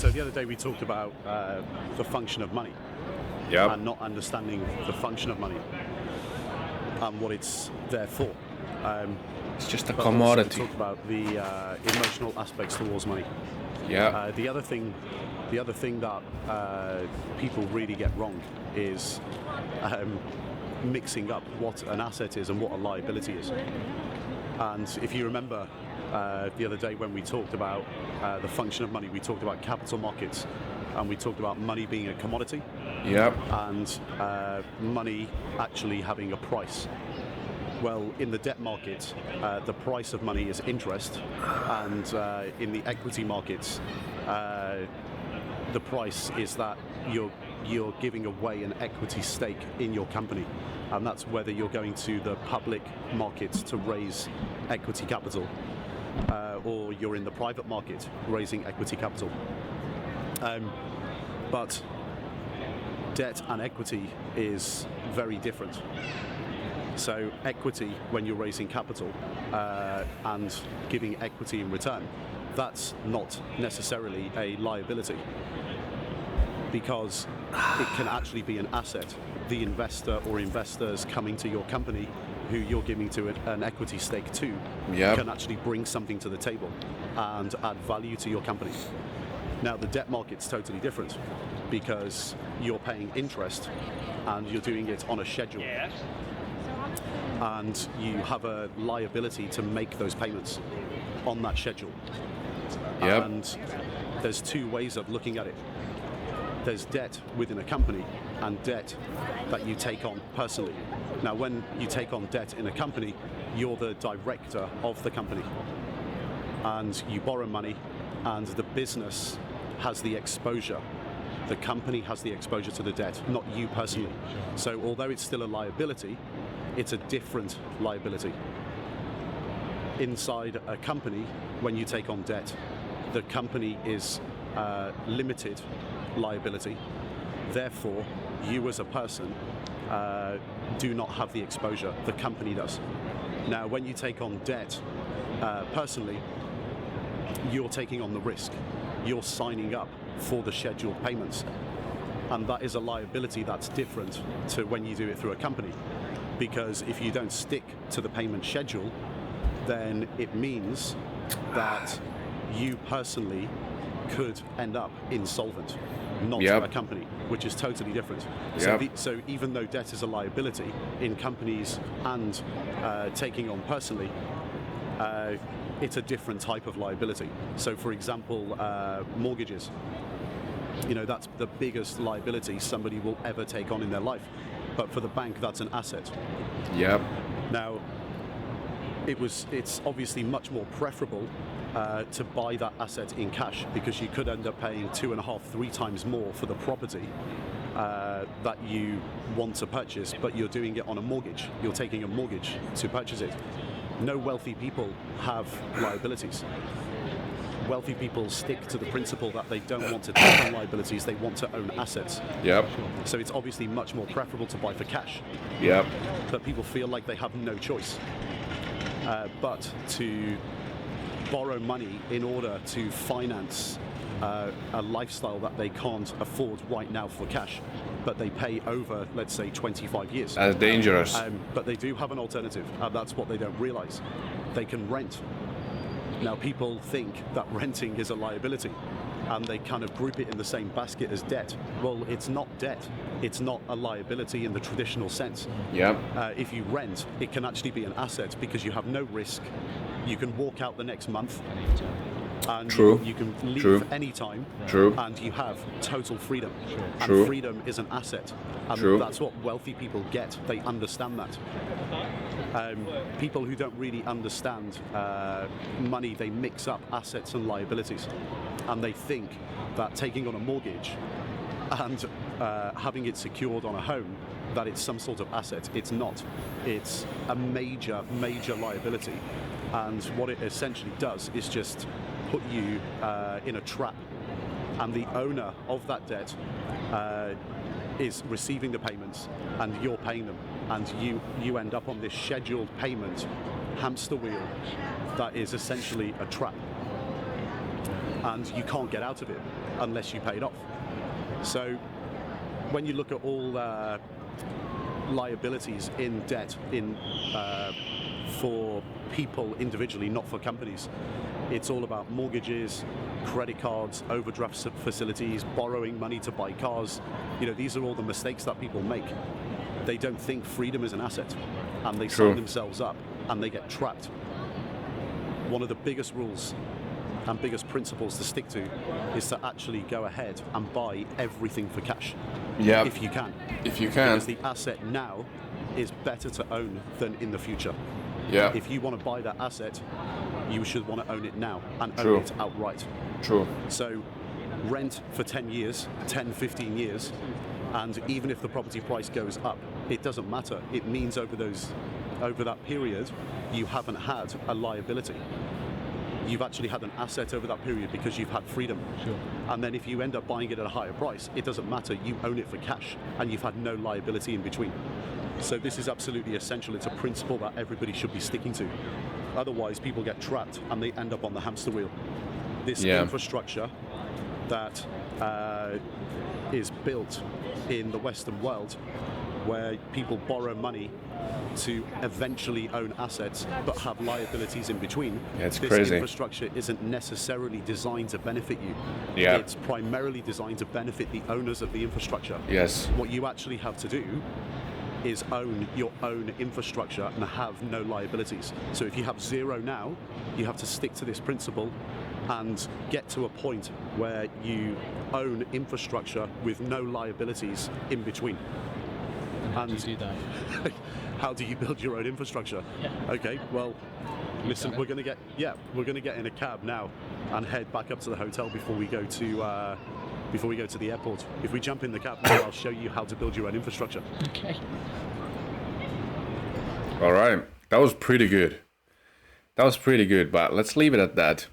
So the other day we talked about the function of money and not understanding the function of money and what it's there for. It's just a commodity. We talked about the emotional aspects towards money. Yeah. The other thing that people really get wrong is mixing up what an asset is and what a liability is. And if you remember the other day when we talked about the function of money, we talked about capital markets and we talked about money being a commodity. Yep. And money actually having a price. Well, in the debt market, the price of money is interest, and in the equity markets, the price is that you're giving away an equity stake in your company, and that's whether you're going to the public markets to raise equity capital, or you're in the private market raising equity capital. But debt and equity is very different. So equity, when you're raising capital and giving equity in return, that's not necessarily a liability, because it can actually be an asset. The investor or investors coming to your company who you're giving to an equity stake to can actually bring something to the table and add value to your company. Now, the debt market's totally different, because you're paying interest and you're doing it on a schedule. And you have a liability to make those payments on that schedule. And there's two ways of looking at it. There's debt within a company and debt that you take on personally. Now, when you take on debt in a company, you're the director of the company and you borrow money, and the business has the exposure. The company has the exposure to the debt, not you personally. So although it's still a liability, it's a different liability. Inside a company, when you take on debt, the company is limited liability. Therefore, you as a person do not have the exposure. The company does. Now, when you take on debt personally, you're taking on the risk. You're signing up for the scheduled payments. And that is a liability that's different to when you do it through a company. Because if you don't stick to the payment schedule, then it means that you personally could end up insolvent, not a company, which is totally different. So even though debt is a liability in companies and taking on personally, it's a different type of liability. So for example, mortgages, that's the biggest liability somebody will ever take on in their life. But for the bank, that's an asset. Now, it's obviously much more preferable to buy that asset in cash, because you could end up paying 2.5, 3 times more for the property that you want to purchase, but you're doing it on a mortgage. You're taking a mortgage to purchase it. No wealthy people have liabilities. Wealthy people stick to the principle that they don't want to take on liabilities, they want to own assets. So it's obviously much more preferable to buy for cash. But people feel like they have no choice but to borrow money in order to finance a lifestyle that they can't afford right now for cash, but they pay over, let's say, 25 years. That's dangerous. But they do have an alternative, and that's what they don't realize. They can rent. Now, people think that renting is a liability, and they kind of group it in the same basket as debt. Well, it's not debt. It's not a liability in the traditional sense. If you rent, it can actually be an asset, because you have no risk. You can walk out the next month, and you can leave anytime, and you have total freedom. And freedom is an asset, and that's what wealthy people get. They understand that. People who don't really understand money, they mix up assets and liabilities, and they think that taking on a mortgage and having it secured on a home, that it's some sort of asset. It's not. It's a major liability, and what it essentially does is just put you in a trap, and the owner of that debt is receiving the payments and you're paying them, and you end up on this scheduled payment hamster wheel that is essentially a trap. and you can't get out of it unless you pay it off. So when you look at all liabilities in debt for people individually, not for companies, it's all about mortgages, credit cards, overdraft facilities, borrowing money to buy cars. These are all the mistakes that people make. They don't think freedom is an asset, and they sign themselves up and they get trapped. One of the biggest rules and biggest principles to stick to is to actually go ahead and buy everything for cash. Yeah. If you can. If you can. Because the asset now is better to own than in the future. Yeah. If you want to buy that asset, you should want to own it now and own it outright. True. So rent for 10 years, 10, 15 years, and even if the property price goes up, it doesn't matter. It means over that period, you haven't had a liability. You've actually had an asset over that period because you've had freedom. Sure. And then if you end up buying it at a higher price, it doesn't matter. You own it for cash and you've had no liability in between. So this is absolutely essential. It's a principle that everybody should be sticking to. Otherwise, people get trapped and they end up on the hamster wheel. This infrastructure that is built in the Western world, where people borrow money to eventually own assets but have liabilities in between. It's this crazy. Infrastructure isn't necessarily designed to benefit you. Yeah. It's primarily designed to benefit the owners of the infrastructure. Yes. What you actually have to do is own your own infrastructure and have no liabilities. So if you have zero now, you have to stick to this principle and get to a point where you own infrastructure with no liabilities in between. How do you do that? How do you build your own infrastructure? Yeah. Okay, well, listen, we're going to get in a cab now and head back up to the hotel before we go to the airport. If we jump in the cab now, I'll show you how to build your own infrastructure. Okay. All right. That was pretty good. But let's leave it at that.